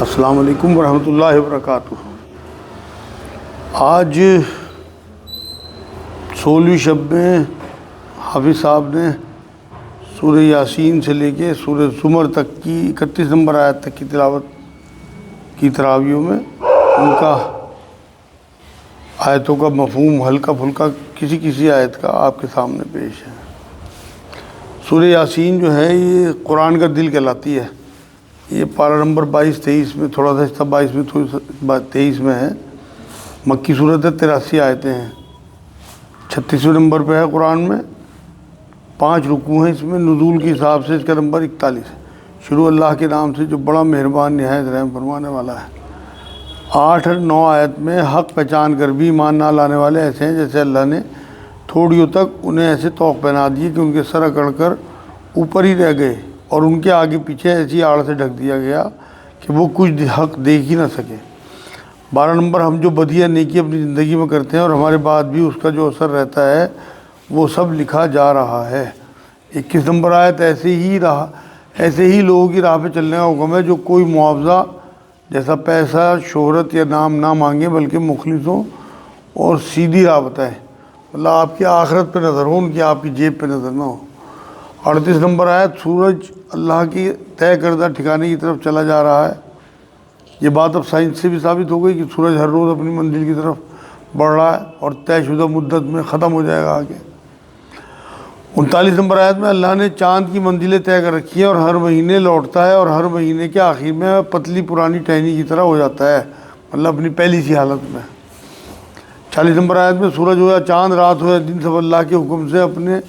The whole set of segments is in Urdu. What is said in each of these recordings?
السلام علیکم ورحمۃ اللہ وبرکاتہ۔ آج 16ویں شب میں حافظ صاحب نے سورہ یاسین سے لے کے سورہ زمر تک کی 31 نمبر آیت تک کی تلاوت کی تراویحوں میں ان کا آیتوں کا مفہوم ہلکا پھلکا کسی آیت کا آپ کے سامنے پیش ہے۔ سورہ یاسین جو ہے یہ قرآن کا دل کہلاتی ہے۔ یہ پارہ نمبر 22-23 میں، تھوڑا سا حصہ 22 میں، تھوڑی 23 میں ہے۔ مکی صورت ہے، 83 آیتیں ہیں، 36ویں نمبر پہ ہے قرآن میں، 5 رکوع ہیں اس میں۔ نزول کے حساب سے اس کا نمبر 41 ہے۔ شروع اللہ کے نام سے جو بڑا مہربان نہایت رحم فرمانے والا ہے۔ 8 اور 9 آیت میں حق پہچان کر بھی ایمان نہ لانے والے ایسے ہیں جیسے اللہ نے تھوڑیوں تک انہیں ایسے طوق پہنا دیے کہ ان کے سر اکڑ کر اوپر ہی رہ گئے، اور ان کے آگے پیچھے ایسی آڑ سے ڈھک دیا گیا کہ وہ کچھ حق دیکھ ہی نہ سکے۔ 12 نمبر، ہم جو بدیہ نیکی اپنی زندگی میں کرتے ہیں اور ہمارے بعد بھی اس کا جو اثر رہتا ہے وہ سب لکھا جا رہا ہے۔ 21 نمبر آیت، ایسے ہی لوگوں کی راہ پہ چلنے کا حکم ہے جو کوئی معاوضہ جیسا پیسہ، شہرت یا نام نہ مانگے، بلکہ مخلصوں اور سیدھی راہ بتائیں۔ اللہ آپ کی آخرت پہ نظر ہو، ان کی آپ کی جیب پہ نظر نہ ہو۔ 38 نمبر آیت، سورج اللہ کی طے کردہ ٹھکانے کی طرف چلا جا رہا ہے۔ یہ بات اب سائنس سے بھی ثابت ہو گئی کہ سورج ہر روز اپنی منزل کی طرف بڑھ رہا ہے اور طے شدہ مدت میں ختم ہو جائے گا آگے۔ 39 نمبر آیت میں، اللہ نے چاند کی منزلیں طے کر رکھی ہیں اور ہر مہینے لوٹتا ہے اور ہر مہینے کے آخر میں پتلی پرانی ٹہنی کی طرح ہو جاتا ہے، مطلب اپنی پہلی سی حالت میں۔ 40 نمبر آیت میں، سورج ہو یا چاند، رات ہو یا دن، سب اللہ کے حکم سے اپنے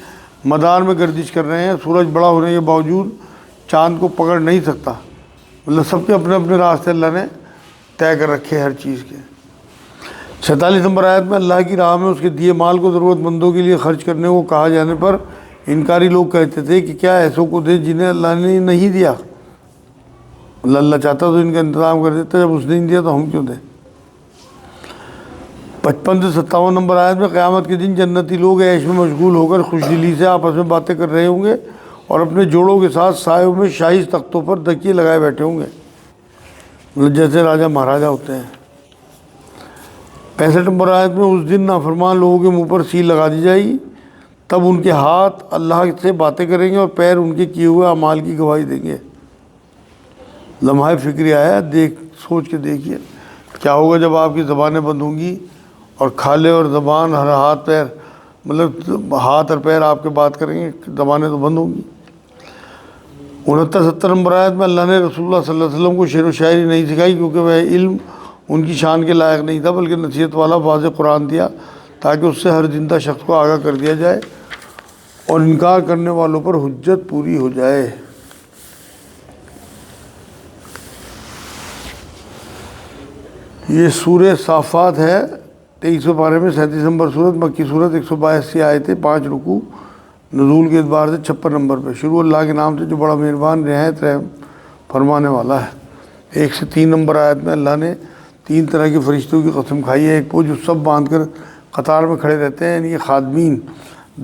مدار میں گردش کر رہے ہیں۔ سورج بڑا ہونے کے باوجود چاند کو پکڑ نہیں سکتا، مطلب سب کے اپنے اپنے راستے اللہ نے طے کر رکھے ہر چیز کے۔ 47 نمبر آیت میں، اللہ کی راہ میں اس کے دیے مال کو ضرورت مندوں کے لیے خرچ کرنے کو کہا جانے پر انکاری لوگ کہتے تھے کہ کیا ایسوں کو دے جنہیں اللہ نے نہیں دیا۔ اللہ چاہتا تو ان کا انتظام کر دیتا، جب اس نے نہیں دیا تو ہم کیوں دیں۔ 55 سے 57 نمبر آیت میں، قیامت کے دن جنتی لوگ عیش میں مشغول ہو کر خوش دلی سے آپس میں باتیں کر رہے ہوں گے اور اپنے جوڑوں کے ساتھ سایوں میں شاہی تختوں پر تکیے لگائے بیٹھے ہوں گے، مطلب جیسے راجہ مہاراجہ ہوتے ہیں۔ 65 نمبر آیت میں، اس دن نافرمان لوگوں کے منہ پر سیل لگا دی جائے گی، تب ان کے ہاتھ اللہ سے باتیں کریں گے اور پیر ان کے کیے ہوئے اعمال کی گواہی دیں گے۔ لمحہ فکری آیا، سوچ کے دیکھیے کیا ہوگا جب آپ کی زبانیں بند ہوں گی اور کھالے اور زبان ہر ہاتھ پیر، مطلب ہاتھ اور پیر آپ کے بات کریں گے، زبانیں تو بند ہوں گی۔ 69-70 نمبر آیت میں، اللہ نے رسول اللہ صلی اللہ علیہ وسلم کو شعر و شاعری نہیں سکھائی کیونکہ وہ علم ان کی شان کے لائق نہیں تھا، بلکہ نصیحت والا واضح قرآن دیا تاکہ اس سے ہر زندہ شخص کو آگاہ کر دیا جائے اور انکار کرنے والوں پر حجت پوری ہو جائے۔ یہ سورہ صافات ہے، 23ویں پارے میں 37 نمبر صورت، مکی صورت، 182 آیتیں، 5 رکوع۔ نزول کے اعتبار سے 56 نمبر پہ۔ شروع اللہ کے نام سے جو بڑا مہربان نہایت رحم فرمانے والا ہے۔ 1 سے 3 نمبر آیت میں، اللہ نے 3 طرح کے فرشتوں کی قسم کھائی ہے۔ ایک وہ جو سب باندھ کر قطار میں کھڑے رہتے ہیں، یعنی یہ خادمین۔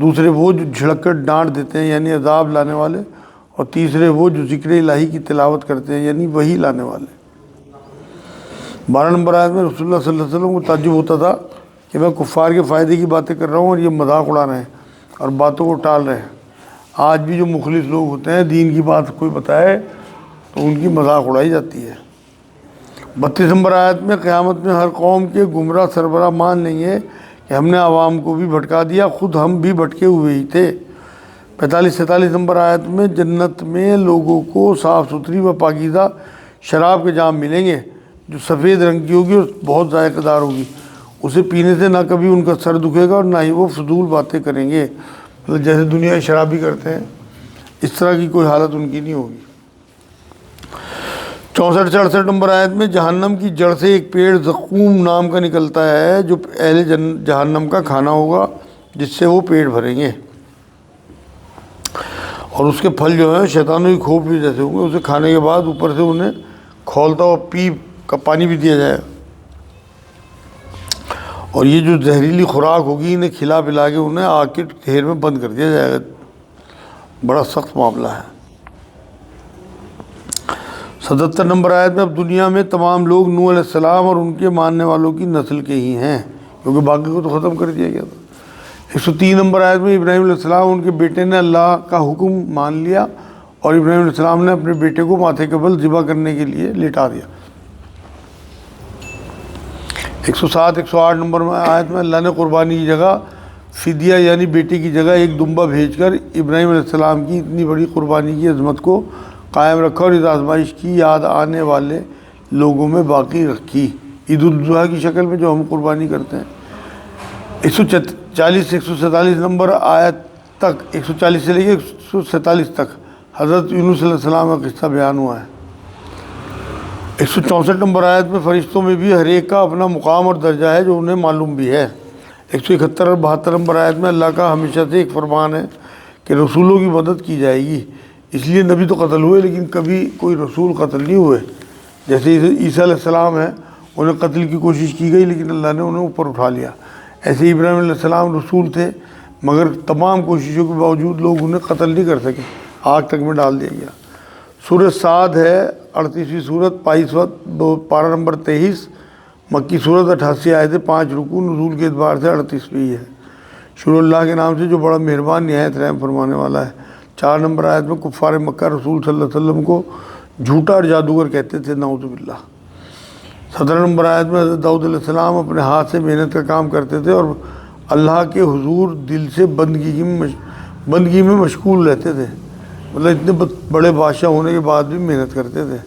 دوسرے وہ جو جھڑک کر ڈانٹ دیتے ہیں، یعنی عذاب لانے والے۔ اور تیسرے وہ جو ذکر الہی کی تلاوت کرتے ہیں، یعنی وحی لانے والے۔ 12 نمبر آیت میں، رسول اللہ صلی اللہ علیہ وسلم کو تعجب ہوتا تھا کہ میں کفار کے فائدے کی باتیں کر رہا ہوں اور یہ مذاق اڑا رہے ہیں اور باتوں کو ٹال رہے ہیں۔ آج بھی جو مخلص لوگ ہوتے ہیں، دین کی بات کوئی بتائے تو ان کی مذاق اڑائی جاتی ہے۔ 32 نمبر آیت میں، قیامت میں ہر قوم کے گمراہ سربراہ مان لیں گے کہ ہم نے عوام کو بھی بھٹکا دیا، خود ہم بھی بھٹکے ہوئے ہی تھے۔ 45-47 نمبر آیت میں، جنت میں لوگوں کو صاف ستھری و پاکیزہ شراب کے جام ملیں گے جو سفید رنگ کی ہوگی اور بہت ذائقہ دار ہوگی۔ اسے پینے سے نہ کبھی ان کا سر دکھے گا اور نہ ہی وہ فضول باتیں کریں گے، مطلب جیسے دنیا میں شرابی کرتے ہیں اس طرح کی کوئی حالت ان کی نہیں ہوگی۔ 64-68 نمبر آیت میں، جہنم کی جڑ سے ایک پیڑ زقوم نام کا نکلتا ہے جو اہل جہنم کا کھانا ہوگا، جس سے وہ پیٹ بھریں گے، اور اس کے پھل جو ہیں شیطانوں کی کھوپڑی جیسے ہوں گے۔ اسے کھانے کے بعد اوپر سے انہیں کھولتا ہوا پیپ کا پانی بھی دیا جائے گا، اور یہ جو زہریلی خوراک ہوگی انہیں کھلا پلا کے انہیں آگ کے ڈھیر میں بند کر دیا جائے گا۔ بڑا سخت معاملہ ہے۔ 77 نمبر آیت میں اب دنیا میں تمام لوگ نوح علیہ السلام اور ان کے ماننے والوں کی نسل کے ہی ہیں، کیونکہ باقی کو تو ختم کر دیا گیا تھا۔ 103 نمبر آیت میں ابراہیم علیہ السلام ان کے بیٹے نے اللہ کا حکم مان لیا اور ابراہیم علیہ السلام نے اپنے بیٹے کو ماتھے کے بل ذبح کرنے کے لیے لٹا دیا۔ 107 108 نمبر میں آیت میں اللہ نے قربانی کی جگہ فدیہ یعنی بیٹے کی جگہ ایک دمبا بھیج کر ابراہیم علیہ السلام کی اتنی بڑی قربانی کی عظمت کو قائم رکھا اور اس آزمائش کی یاد آنے والے لوگوں میں باقی رکھی، عید الاضحیٰ کی شکل میں جو ہم قربانی کرتے ہیں۔ 140 147 نمبر آیت تک 140 سے لے کے 147 تک حضرت یونس علیہ السلام کا قصہ بیان ہوا ہے۔ 164 نمبر آیت میں فرشتوں میں بھی ہر ایک کا اپنا مقام اور درجہ ہے جو انہیں معلوم بھی ہے۔ 171 اور 72 نمبر آیت میں اللہ کا ہمیشہ سے ایک فرمان ہے کہ رسولوں کی مدد کی جائے گی، اس لیے نبی تو قتل ہوئے لیکن کبھی کوئی رسول قتل نہیں ہوئے۔ جیسے عیسیٰ علیہ السلام ہیں، انہیں قتل کی کوشش کی گئی لیکن اللہ نے انہیں اوپر اٹھا لیا۔ ایسے ابراہیم علیہ السلام رسول تھے مگر تمام کوششوں کے باوجود لوگ انہیں قتل نہیں کر سکے، آگ تک میں ڈال دیا گیا۔ سورۃ صاد ہے 38ویں سورت 22 پارہ نمبر 23، مکی سورت 88 آیتیں 5 رکوع، نزول کے اعتبار سے 38ویں ہے۔ شروع اللہ کے نام سے جو بڑا مہربان نہایت رحم فرمانے والا ہے۔ 4 نمبر آیت میں کفار مکہ رسول صلی اللہ علیہ وسلم کو جھوٹا اور جادوگر کہتے تھے، نعوذ باللہ۔ 17 نمبر آیت میں حضرت داؤد علیہ السلام اپنے ہاتھ سے محنت کا کام کرتے تھے اور اللہ کے حضور دل سے بندگی میں مشغول رہتے تھے، مطلب اتنے بڑے بادشاہ ہونے کے بعد بھی محنت کرتے تھے۔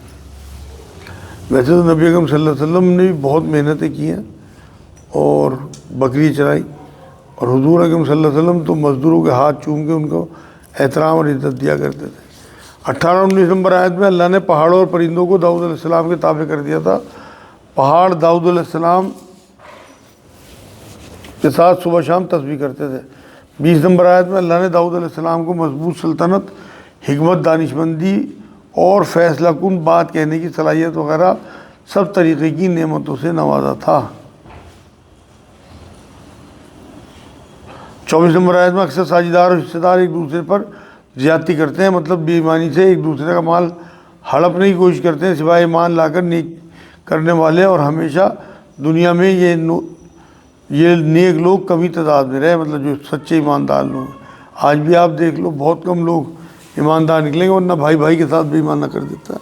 ویسے تو نبی اکرم صلی اللہ علیہ وسلم نے بھی بہت محنتیں کی ہیں اور بکری چرائی، اور حضور اکرم صلی اللہ علیہ وسلم تو مزدوروں کے ہاتھ چوم کے ان کو احترام اور عزت دیا کرتے تھے۔ 18 19 نمبر آیت میں اللہ نے پہاڑوں اور پرندوں کو داؤد علیہ السلام کے تابع کر دیا تھا۔ پہاڑ داؤد علیہ السلام کے ساتھ صبح شام تسبیح کرتے تھے۔ 20 نمبر آیت میں اللہ نے داؤد علیہ السلام کو مضبوط سلطنت، حکمت، دانشمندی اور فیصلہ کن بات کہنے کی صلاحیت وغیرہ سب طریقے کی نعمتوں سے نوازا تھا۔ 24 نمبر آیت میں اکثر ساجدار اور حصہ دار ایک دوسرے پر زیادتی کرتے ہیں، مطلب بے ایمانی سے ایک دوسرے کا مال ہڑپنے کی کوشش کرتے ہیں سوائے ایمان لا کر نیک کرنے والے، اور ہمیشہ دنیا میں یہ نیک لوگ کمی تعداد میں رہے، مطلب جو سچے ایماندار لوگ۔ آج بھی آپ دیکھ لو بہت کم لوگ ایماندار نکلیں گے، ورنہ بھائی بھائی کے ساتھ بے ایمانہ کر دیتا ہے۔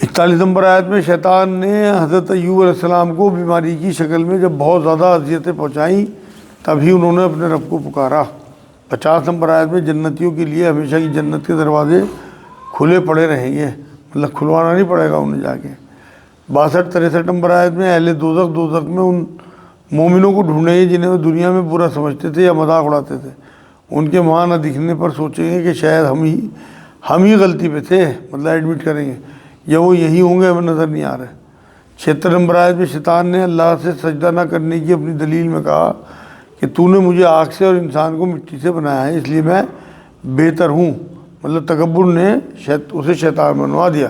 41 نمبر آیت میں شیطان نے حضرت ایوب علیہ السلام کو بیماری کی شکل میں جب بہت زیادہ اذیتیں پہنچائیں تبھی انہوں نے اپنے رب کو پکارا۔ 50 نمبر آیت میں جنتیوں کے لیے ہمیشہ کی جنت کے دروازے کھلے پڑے رہیں گے، مطلب کھلوانا نہیں پڑے گا انہیں جا کے۔ 62 63 نمبر آیت میں اہل دوزخ میں ان مومنوں کو ڈھونڈیں گے جنہیں وہ دنیا میں برا سمجھتے تھے یا مذاق اڑاتے تھے، ان کے وہاں نہ دکھنے پر سوچیں گے کہ شاید ہم ہی غلطی پہ تھے، مطلب ایڈمٹ کریں گے، یا وہ یہی ہوں گے ہمیں نظر نہیں آ رہے۔ 76 نمبر آیت میں شیطان نے اللہ سے سجدہ نہ کرنے کی اپنی دلیل میں کہا کہ تو نے مجھے آگ سے اور انسان کو مٹی سے بنایا ہے، اس لیے میں بہتر ہوں، مطلب تکبر نے اسے شیطان بنوا دیا۔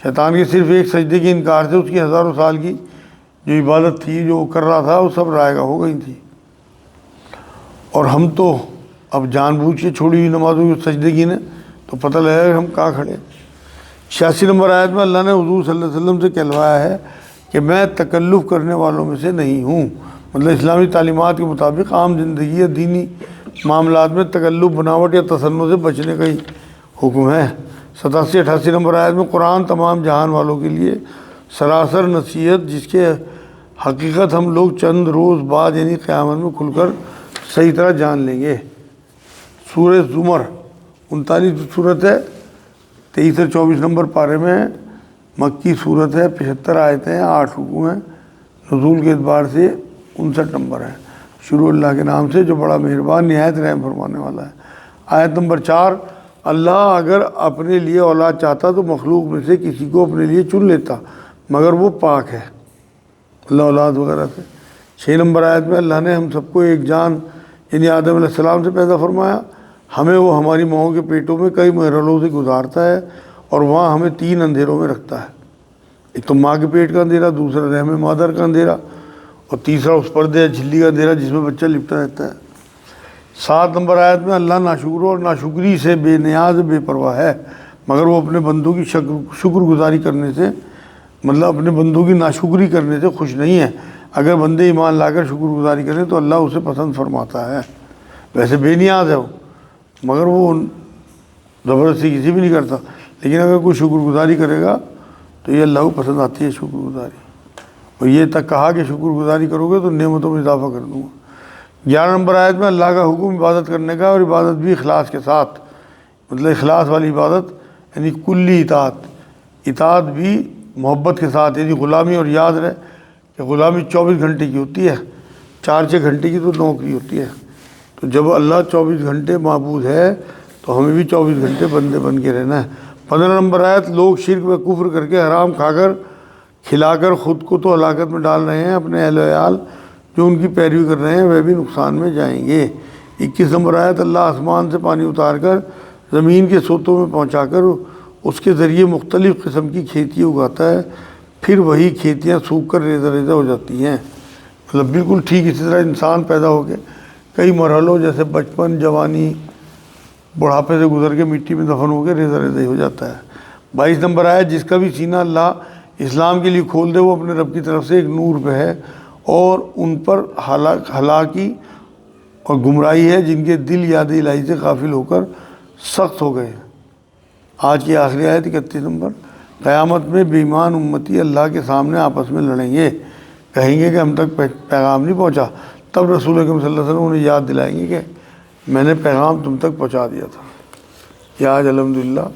شیطان کے صرف ایک سجدے کے انکار سے اس کی ہزاروں سال کی جو عبادت تھی جو وہ کر رہا تھا وہ سب رائگاں ہو گئی تھی، اور ہم تو اب جان بوجھ کے چھوڑی ہوئی نمازوں کی سجدے کی نے تو پتہ لگا کہ ہم کہاں کھڑے۔ 86 نمبر آیت میں اللہ نے حضور صلی اللہ علیہ وسلم سے کہلوایا ہے کہ میں تکلف کرنے والوں میں سے نہیں ہوں، مطلب اسلامی تعلیمات کے مطابق عام زندگی یا دینی معاملات میں تکلف، بناوٹ یا تصنع سے بچنے کا ہی حکم ہے۔ 87 88 نمبر آیت میں قرآن تمام جہان والوں کے لیے سراسر نصیحت جس کے حقیقت ہم لوگ چند روز بعد یعنی قیامت میں کھل کر صحیح طرح جان لیں گے۔ سورہ زمر 39 صورت ہے، 23 اور 24 نمبر پارے میں مکی صورت ہے، 75 آیتیں، 8 رکوع ہیں، نزول کے اعتبار سے 59 نمبر ہے۔ شروع اللہ کے نام سے جو بڑا مہربان نہایت رحم فرمانے والا ہے۔ آیت نمبر 4، اللہ اگر اپنے لیے اولاد چاہتا تو مخلوق میں سے کسی کو اپنے لیے چن لیتا، مگر وہ پاک ہے اللہ اولاد وغیرہ سے۔ 6 نمبر آیت میں اللہ نے ہم سب کو ایک جان یعنی آدم علیہ السلام سے پیدا فرمایا، ہمیں وہ ہماری ماؤں کے پیٹوں میں کئی مرحلوں سے گزارتا ہے اور وہاں ہمیں 3 اندھیروں میں رکھتا ہے، ایک تو ماں کے پیٹ کا اندھیرا، دوسرا رحم مادر کا اندھیرا، اور تیسرا اس پردے یا جھلی کا اندھیرا جس میں بچہ لپٹا رہتا ہے۔ 7 نمبر آیت میں اللہ ناشکروں اور ناشکری سے بے نیاز بے پرواہ ہے، مگر وہ اپنے بندوں کی شکر گزاری کرنے سے، مطلب اپنے بندوں کی ناشکری کرنے سے خوش نہیں ہے۔ اگر بندے ایمان لا کر شکر گزاری کریں تو اللہ اسے پسند فرماتا ہے۔ ویسے بے نیاز ہے وہ، مگر وہ زبردستی کسی بھی نہیں کرتا، لیکن اگر کوئی شکر گزاری کرے گا تو یہ اللہ کو پسند آتی ہے شکر گزاری۔ اور یہ تک کہا کہ شکر گزاری کرو گے تو نعمتوں میں اضافہ کر دوں گا۔ 11 نمبر آیت میں اللہ کا حکم عبادت کرنے کا، اور عبادت بھی اخلاص کے ساتھ، مطلب اخلاص والی عبادت یعنی کلی اطاعت بھی محبت کے ساتھ، یعنی غلامی۔ اور یاد رہے کہ غلامی 24 گھنٹے کی ہوتی ہے، 4-6 گھنٹے کی تو نوکری ہوتی ہے۔ تو جب اللہ 24 گھنٹے معبود ہے تو ہمیں بھی 24 گھنٹے بندے بن کے رہنا ہے۔ 15 نمبر آیت، لوگ شرک و کفر کر کے حرام کھا کر کھلا کر خود کو تو ہلاکت میں ڈال رہے ہیں، اپنے اہل و عیال جو ان کی پیروی کر رہے ہیں وہ بھی نقصان میں جائیں گے۔ 21 نمبر آیت، اللہ آسمان سے پانی اتار کر زمین کے سوتوں میں پہنچا کر اس کے ذریعے مختلف قسم کی کھیتی اگاتا ہے، پھر وہی کھیتیاں سوکھ کر ریزہ ریزہ ہو جاتی ہیں۔ مطلب بالکل ٹھیک اسی طرح انسان پیدا ہو کے کئی مرحلوں جیسے بچپن، جوانی، بڑھاپے سے گزر کے مٹی میں دفن ہو کے ریزہ ریزہ ہی ہو جاتا ہے۔ 22 نمبر آیت، جس کا بھی سینہ اللہ اسلام کے لیے کھول دے وہ اپنے رب کی طرف سے ایک نور پہ ہے، اور ان پر ہلاکی اور گمراہی ہے جن کے دل یاد الہی سے غافل ہو کر سخت ہو گئے۔ آج کی آخری آیت 31 نمبر، قیامت میں بے ایمان امتی اللہ کے سامنے آپس میں لڑیں گے، کہیں گے کہ ہم تک پیغام نہیں پہنچا، تب رسول اکرم صلی اللہ علیہ وسلم انہیں یاد دلائیں گے کہ میں نے پیغام تم تک پہنچا دیا تھا۔ یہ آج الحمدللہ